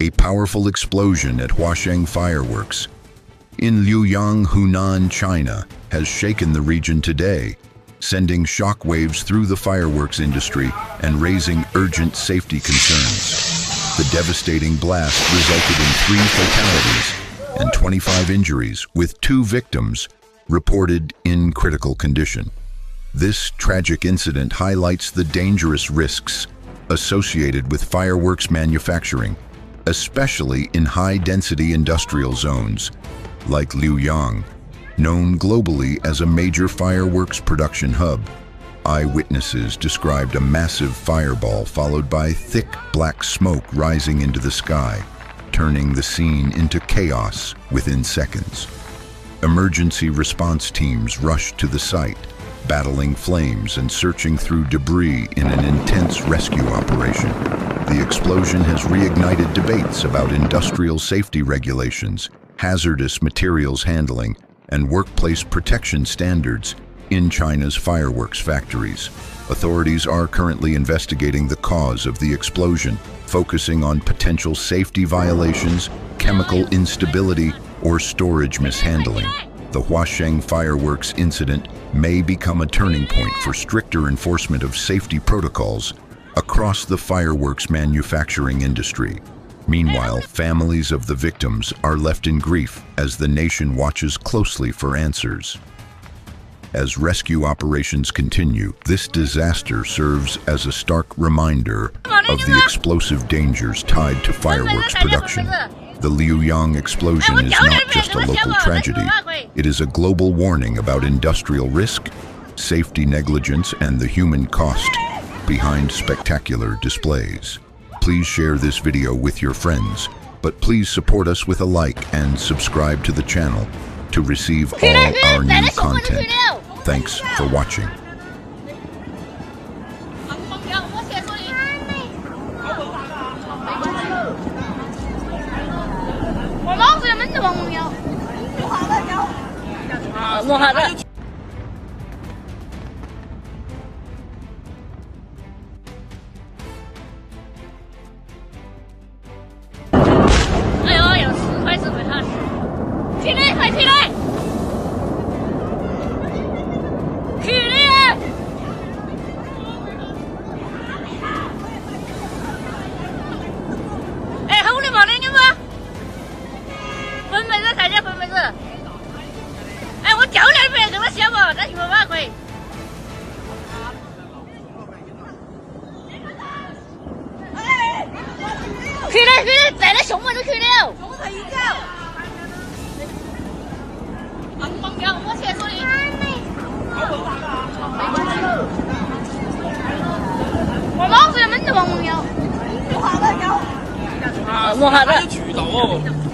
a powerful explosion at Huasheng Fireworks in Liuyang, Hunan, China, has shaken the region today, sending shockwaves through the fireworks industry and raising urgent safety concerns. The devastating blast resulted in 3 fatalities and 25 injuries, with 2 victims reported in critical condition. This tragic incident highlights the dangerous risks associated with fireworks manufacturing, especially in high-density industrial zones like Liuyang, known globally as a major fireworks production hub. Eyewitnesses described a massive fireball followed by thick black smoke rising into the sky, turning the scene into chaos within seconds. Emergency response teams rushed to the site, battling flames and searching through debris in an intense rescue operation. The explosion has reignited debates about industrial safety regulations, hazardous materials handling, and workplace protection standards in China's fireworks factories. Authorities are currently investigating the cause of the explosion, focusing on potential safety violations, chemical instability, or storage mishandling. The Huasheng Fireworks incident may become a turning point for stricter enforcement of safety protocols across the fireworks manufacturing industry. Meanwhile, families of the victims are left in grief as the nation watches closely for answers. As rescue operations continue, this disaster serves as a stark reminder of the explosive dangers tied to fireworks production. The Liuyang explosion is not just a local tragedy, it is a global warning about industrial risk, safety negligence, and the human cost behind spectacular displays. Please share this video with your friends, but please support us with a like and subscribe to the channel to receive all our new content. Thanks for watching.我还在渠道。